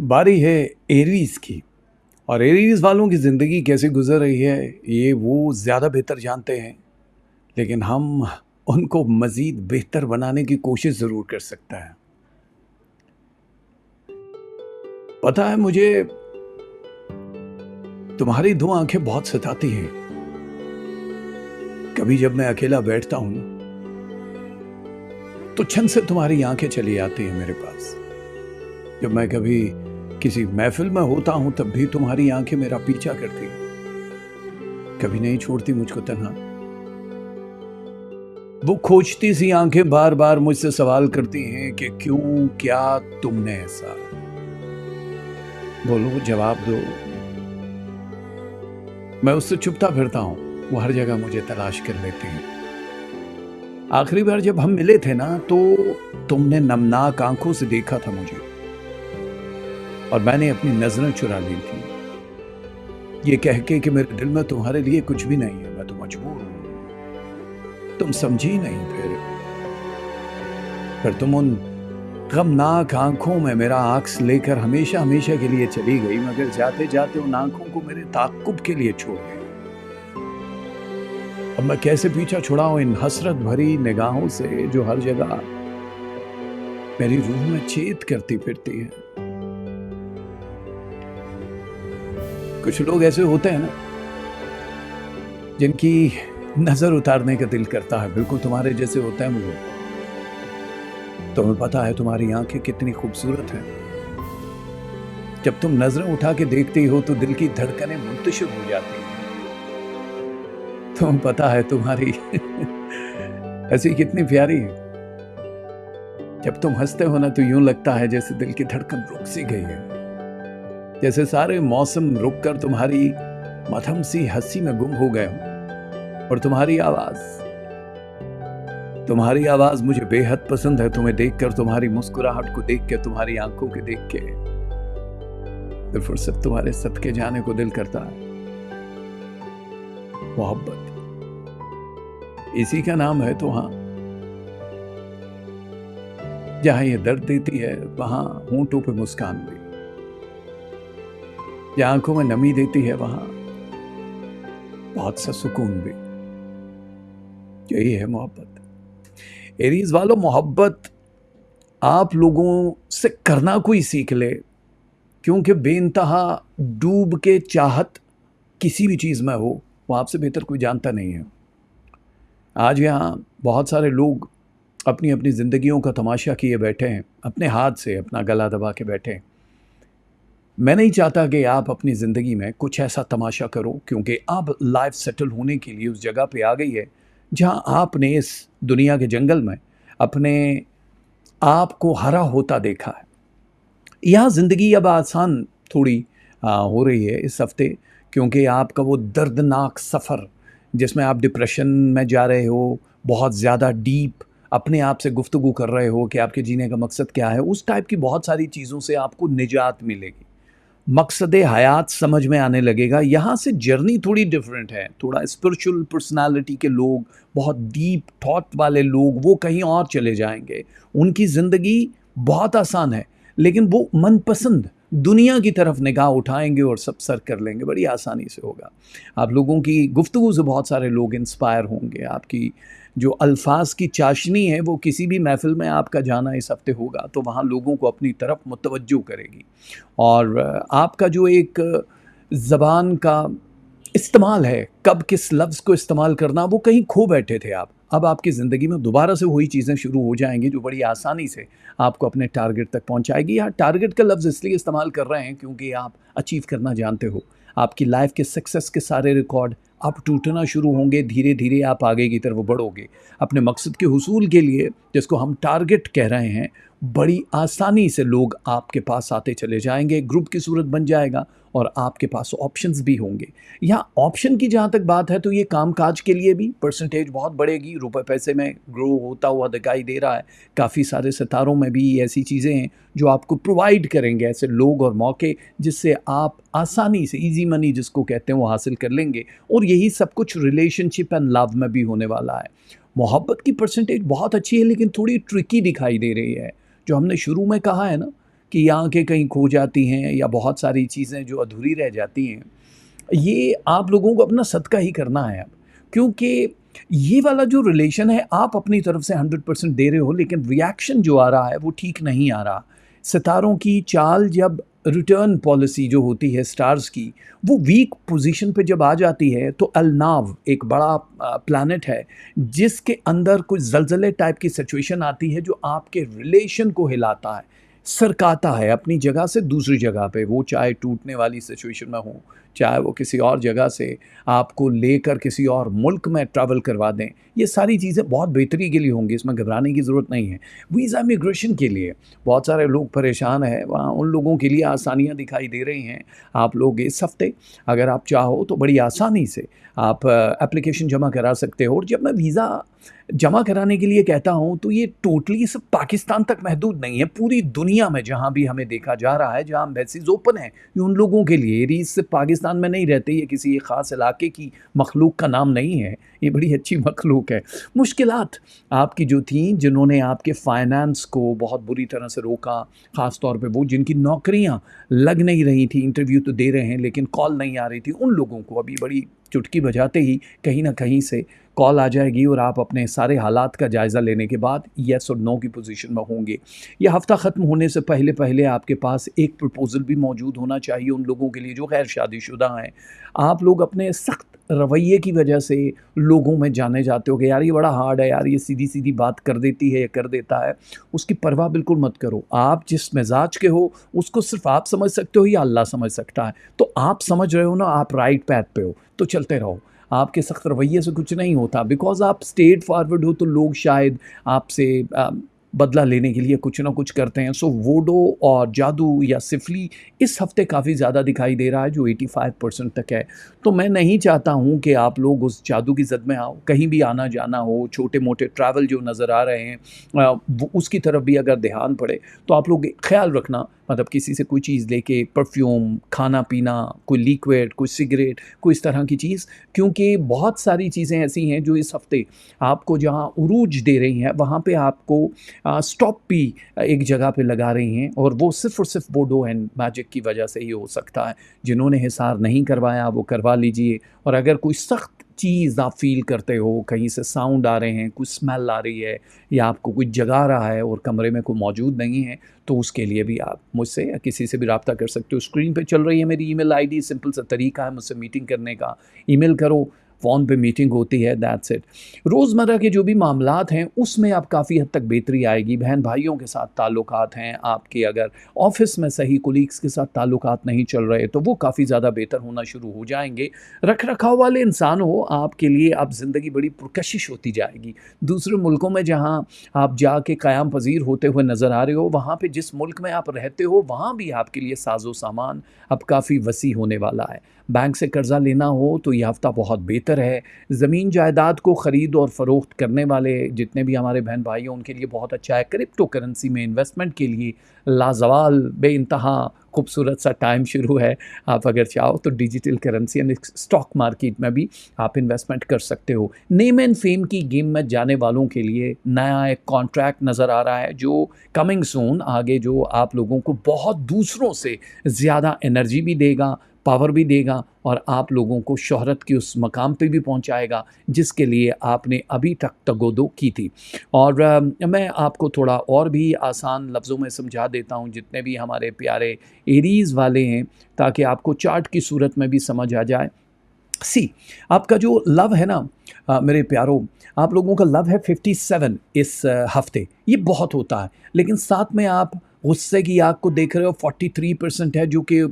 बारी है एरीज की। और एरीज वालों की ज़िंदगी कैसे गुजर रही है ये वो ज़्यादा बेहतर जानते हैं, लेकिन हम उनको मज़ीद बेहतर बनाने की कोशिश ज़रूर कर सकते हैं। पता है मुझे, तुम्हारी दो आंखें बहुत सताती हैं। कभी जब मैं अकेला बैठता हूं तो छन से तुम्हारी आंखें चली आती हैं मेरे पास। जब मैं कभी किसी महफिल में होता हूं तब भी तुम्हारी आंखें मेरा पीछा करती हैं, कभी नहीं छोड़ती मुझको तन्हा। वो खोजती सी आंखें बार बार मुझसे सवाल करती हैं कि क्यों, क्या तुमने ऐसा। बोलो, जवाब दो। मैं उससे छुपता फिरता हूं, वो हर जगह मुझे तलाश कर लेती है। आखिरी बार जब हम मिले थे ना तो तुमने नमनाक आंखों से देखा था मुझे, और मैंने अपनी नजरें चुरा ली थी, ये कह के कि मेरे दिल में तुम्हारे लिए कुछ भी नहीं है, मैं तो मजबूर हूं। तुम समझी नहीं। फिर तुम उन गमनाक आंखों में मेरा अक्स लेकर हमेशा हमेशा के लिए चली गई, मगर जाते जाते उन आंखों को मेरे ताक़ुब के लिए छोड़ गई। अब मैं कैसे पीछा छुड़ाऊं इन हसरत भरी निगाहों से जो हर जगह मेरी रूह में छेद करती फिरती है। कुछ लोग ऐसे होते हैं ना जिनकी नजर उतारने का दिल करता है, बिल्कुल तुम्हारे जैसे होते हैं मुझे। तुम्हें पता है तुम्हारी आंखें कितनी खूबसूरत हैं। जब तुम नजरें उठा के देखती हो तो दिल की धड़कनें मुंतशिर हो जाती हैं। तुम्हें पता है तुम्हारी हंसी कितनी प्यारी है। जब तुम हंसते हो ना तो यूं लगता है जैसे दिल की धड़कन रुक सी गई है, जैसे सारे मौसम रुककर तुम्हारी मधम सी हंसी में गुम हो गए हो। और तुम्हारी आवाज मुझे बेहद पसंद है। तुम्हें देखकर, तुम्हारी मुस्कुराहट को देख के, तुम्हारी आंखों के देख के फिर फुर्सत तुम्हारे सदके जाने को दिल करता है। मोहब्बत, इसी का नाम है। तो हाँ, जहां ये दर्द देती है वहां होंठों पे मुस्कान भी, जहां आंखों में नमी देती है वहां बहुत सा सुकून भी। यही है मोहब्बत। एरीज वालों, मोहब्बत आप लोगों से करना कोई सीख ले, क्योंकि बेइंतहा डूब के चाहत किसी भी चीज़ में हो, वो आपसे बेहतर कोई जानता नहीं है। आज यहाँ बहुत सारे लोग अपनी अपनी ज़िंदगियों का तमाशा किए बैठे हैं, अपने हाथ से अपना गला दबा के बैठे हैं। मैं नहीं चाहता कि आप अपनी ज़िंदगी में कुछ ऐसा तमाशा करो, क्योंकि अब लाइफ सेटल होने के लिए उस जगह पे आ गई है जहाँ आपने इस दुनिया के जंगल में अपने आप को हरा होता देखा है। यहाँ ज़िंदगी अब आसान थोड़ी हो रही है इस हफ्ते, क्योंकि आपका वो दर्दनाक सफ़र जिसमें आप डिप्रेशन में जा रहे हो, बहुत ज़्यादा डीप अपने आप से गुफ्तगू कर रहे हो कि आपके जीने का मकसद क्या है, उस टाइप की बहुत सारी चीज़ों से आपको निजात मिलेगी। मकसद हयात समझ में आने लगेगा। यहाँ से जर्नी थोड़ी डिफरेंट है। थोड़ा स्पिरिचुअल पर्सनालिटी के लोग, बहुत डीप थॉट वाले लोग, वो कहीं और चले जाएंगे। उनकी ज़िंदगी बहुत आसान है, लेकिन वो मनपसंद दुनिया की तरफ निगाह उठाएंगे और सब सर कर लेंगे, बड़ी आसानी से होगा। आप लोगों की गुफ्तगू से बहुत सारे लोग इंस्पायर होंगे। आपकी जो अल्फाज की चाशनी है वो किसी भी महफिल में आपका जाना इस हफ्ते होगा तो वहाँ लोगों को अपनी तरफ मुतवज्जो करेगी। और आपका जो एक ज़बान का इस्तेमाल है, कब किस लफ्ज़ को इस्तेमाल करना, वो कहीं खो बैठे थे आप। अब आपकी ज़िंदगी में दोबारा से वही चीज़ें शुरू हो जाएंगी जो बड़ी आसानी से आपको अपने टारगेट तक पहुंचाएगी। यहाँ टारगेट का लफ्ज़ इसलिए इस्तेमाल कर रहे हैं क्योंकि आप अचीव करना जानते हो। आपकी लाइफ के सक्सेस के सारे रिकॉर्ड अब टूटना शुरू होंगे। धीरे धीरे आप आगे की तरफ बढ़ोगे। अपने मकसद के हुसूल के लिए, जिसको हम टारगेट कह रहे हैं, बड़ी आसानी से लोग आपके पास आते चले जाएंगे। ग्रुप की सूरत बन जाएगा और आपके पास ऑप्शंस भी होंगे। यहाँ ऑप्शन की जहाँ तक बात है तो ये कामकाज के लिए भी परसेंटेज बहुत बढ़ेगी। रुपए पैसे में ग्रो होता हुआ दिखाई दे रहा है। काफ़ी सारे सितारों में भी ऐसी चीज़ें हैं जो आपको प्रोवाइड करेंगे ऐसे लोग और मौके, जिससे आप आसानी से इजी मनी जिसको कहते हैं वो हासिल कर लेंगे। और यही सब कुछ रिलेशनशिप एंड लव में भी होने वाला है। मोहब्बत की परसेंटेज बहुत अच्छी है, लेकिन थोड़ी ट्रिकी दिखाई दे रही है। जो हमने शुरू में कहा है ना कि आँखें कहीं खो जाती हैं या बहुत सारी चीज़ें जो अधूरी रह जाती हैं, ये आप लोगों को अपना सदका ही करना है अब। क्योंकि ये वाला जो रिलेशन है आप अपनी तरफ से 100% दे रहे हो, लेकिन रिएक्शन जो आ रहा है वो ठीक नहीं आ रहा। सितारों की चाल जब रिटर्न पॉलिसी जो होती है स्टार्स की, वो वीक पोजीशन पे जब आ जाती है तो अलनाव एक बड़ा प्लैनेट है जिसके अंदर कुछ ज़लज़ले टाइप की सिचुएशन आती है जो आपके रिलेशन को हिलाता है, सरकाता है अपनी जगह से दूसरी जगह पे। वो चाहे टूटने वाली सिचुएशन में हो, चाहे वो किसी और जगह से आपको लेकर किसी और मुल्क में ट्रैवल करवा दें, ये सारी चीज़ें बहुत बेहतरी के लिए होंगी, इसमें घबराने की ज़रूरत नहीं है। वीज़ा इमिग्रेशन के लिए बहुत सारे लोग परेशान हैं, वहाँ उन लोगों के लिए आसानियाँ दिखाई दे रही हैं। आप लोग इस हफ़्ते अगर आप चाहो तो बड़ी आसानी से आप एप्लीकेशन जमा करा सकते हो। और जब मैं वीज़ा जमा कराने के लिए कहता हूँ तो ये टोटली सिर्फ पाकिस्तान तक महदूद नहीं है, पूरी दुनिया में जहाँ भी हमें देखा जा रहा है, जहाँ एम्बेसीज ओपन है, ये उन लोगों के लिए। एरीज सिर्फ पाकिस्तान में नहीं रहते, ये किसी एक ख़ास इलाके की मखलूक का नाम नहीं है, ये बड़ी अच्छी मखलूक है। मुश्किलात आपकी जो थी, जिन्होंने आपके फाइनेंस को बहुत बुरी तरह से रोका, ख़ास तौर पे वो जिनकी नौकरियाँ लग नहीं रही थी, इंटरव्यू तो दे रहे हैं लेकिन कॉल नहीं आ रही थी, उन लोगों को अभी बड़ी चुटकी बजाते ही कहीं ना कहीं से कॉल आ जाएगी और आप अपने सारे हालात का जायज़ा लेने के बाद येस और नो की पोजीशन में होंगे। ये हफ़्ता ख़त्म होने से पहले पहले आपके पास एक प्रपोज़ल भी मौजूद होना चाहिए उन लोगों के लिए जो गैर शादीशुदा हैं। आप लोग अपने सख्त रवैये की वजह से लोगों में जाने जाते हो कि यार ये बड़ा हार्ड है, यार ये सीधी-सीधी बात कर देती है या कर देता है। उसकी परवाह बिल्कुल मत करो। आप जिस मिज़ाज के हो उसको सिर्फ़ आप समझ सकते हो या अल्लाह समझ सकता है। तो आप समझ रहे हो ना, आप राइट पैथ पे हो, तो चलते रहो। आपके सख्त रवैये से कुछ नहीं होता, बिकॉज़ आप स्ट्रेट फॉरवर्ड हो तो लोग शायद आपसे बदला लेने के लिए कुछ ना कुछ करते हैं। सो वोडो और जादू या सिफली इस हफ़्ते काफ़ी ज़्यादा दिखाई दे रहा है, जो 85% तक है। तो मैं नहीं चाहता हूँ कि आप लोग उस जादू की ज़द में आओ। कहीं भी आना-जाना हो, छोटे-मोटे ट्रैवल जो नज़र आ रहे हैं, वो उसकी तरफ भी अगर ध्यान पड़े तो आप लोग ख़्याल रखना, मतलब किसी से कोई चीज़ लेके, परफ्यूम, खाना-पीना, कोई लिक्विड, कोई सिगरेट, कोई इस तरह की चीज़, क्योंकि बहुत सारी चीज़ें ऐसी हैं जो इस हफ़्ते आपको जहाँ उरूज दे रही हैं, वहाँ पे आपको स्टॉप भी एक जगह पे लगा रही हैं, और वो सिर्फ़ और सिर्फ वोडो एंड मैजिक की वजह से ही हो सकता है। जिन्होंने हिसार नहीं करवाया वो करवा लीजिए। और अगर कोई सख्त चीज़ आप फ़ील करते हो, कहीं से साउंड आ रहे हैं, कोई स्मेल आ रही है या आपको कुछ जगा रहा है और कमरे में कोई मौजूद नहीं है, तो उसके लिए भी आप मुझसे या किसी से भी रब्ता कर सकते हो। स्क्रीन पे चल रही है मेरी ईमेल आईडी, सिंपल सा तरीका है मुझसे मीटिंग करने का। ईमेल करो, फ़ोन पे मीटिंग होती है, दैट्स इट। रोज़मर्रा के जो भी मामलात हैं उसमें अब काफ़ी हद तक बेहतरी आएगी। बहन-भाइयों के साथ ताल्लुकात हैं आपके, अगर ऑफ़िस में सही कोलीग्स के साथ ताल्लुकात नहीं चल रहे तो वो काफ़ी ज़्यादा बेहतर होना शुरू हो जाएँगे। रख-रखाव वाले इंसान हो, आपके लिए अब ज़िंदगी बड़ी पुरकशिश होती जाएगी। दूसरे मुल्कों में जहाँ आप जाके क़याम पज़ीर होते हुए नज़र आ रहे हो, वहाँ पे जिस मुल्क में आप रहते हो वहाँ भी आपके लिए साज़ो-सामान अब काफ़ी वसी होने वाला है। बैंक से कर्ज़ा लेना हो तो ये हफ़्ता बहुत बेहतर है। ज़मीन जायदाद को ख़रीद और फ़रोख्त करने वाले जितने भी हमारे बहन भाई हैं उनके लिए बहुत अच्छा है। क्रिप्टो करेंसी में इन्वेस्टमेंट के लिए लाज़वाल बेइंतहा खूबसूरत सा टाइम शुरू है। आप अगर चाहो तो डिजिटल करेंसी यानी स्टॉक मार्केट में भी आप इन्वेस्टमेंट कर सकते हो। नेम एंड फेम की गेम में जाने वालों के लिए नया एक कॉन्ट्रैक्ट नज़र आ रहा है जो कमिंग सून, आगे जो आप लोगों को बहुत दूसरों से ज़्यादा एनर्जी भी देगा, पावर भी देगा और आप लोगों को शोहरत के उस मकाम पे भी पहुंचाएगा जिसके लिए आपने अभी तक तगोदो की थी। और मैं आपको थोड़ा और भी आसान लफ्ज़ों में समझा देता हूं जितने भी हमारे प्यारे एरीज़ वाले हैं, ताकि आपको चार्ट की सूरत में भी समझ आ जाए। आपका जो लव है ना, मेरे प्यारों, आप लोगों का लव है 57 इस हफ्ते, ये बहुत होता है। लेकिन साथ में आप गुस्से की आग को देख रहे हो, 43% है, जो कि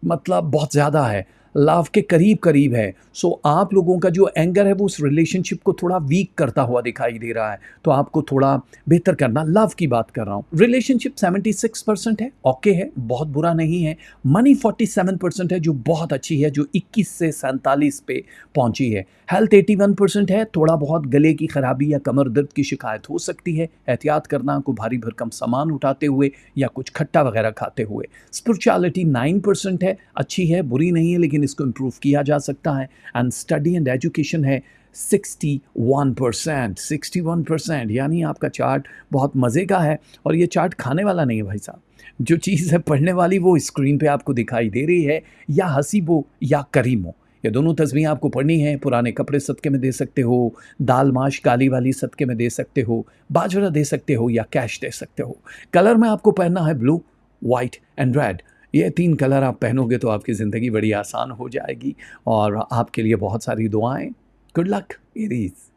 मतलब बहुत ज़्यादा है, लव के करीब करीब है। सो आप लोगों का जो एंगर है वो उस रिलेशनशिप को थोड़ा वीक करता हुआ दिखाई दे रहा है, तो आपको थोड़ा बेहतर करना। लव की बात कर रहा हूँ। रिलेशनशिप 76% है, ओके है, बहुत बुरा नहीं है। मनी 47% है, जो बहुत अच्छी है, जो 21 से 47 पे पहुंची है। हेल्थ 81% है, थोड़ा बहुत गले की खराबी या कमर दर्द की शिकायत हो सकती है, एहतियात करना, को भारी भरकम सामान उठाते हुए या कुछ खट्टा वगैरह खाते हुए। स्पिरिचुअलिटी 9% है, अच्छी है, बुरी नहीं है, लेकिन इसको इम्प्रूव किया जा सकता है। एंड स्टडी एंड एजुकेशन है 61%, 61%, यानी आपका चार्ट बहुत मज़े का है। और ये चार्ट खाने वाला नहीं है भाई साहब। जो चीज़ है पढ़ने वाली वो स्क्रीन पे आपको दिखाई दे रही है, या हसीबो या करीमो, ये दोनों तस्वीरें आपको पढ़नी है। पुराने कपड़े सदके में दे सकते हो, दाल माश काली वाली सदके में दे सकते हो, बाजरा दे सकते हो, या कैश दे सकते हो। कलर में आपको पहनना है ब्लू, वाइट एंड रेड। ये 3 कलर आप पहनोगे तो आपकी ज़िंदगी बड़ी आसान हो जाएगी और आपके लिए बहुत सारी दुआएँ। Good luck Aries.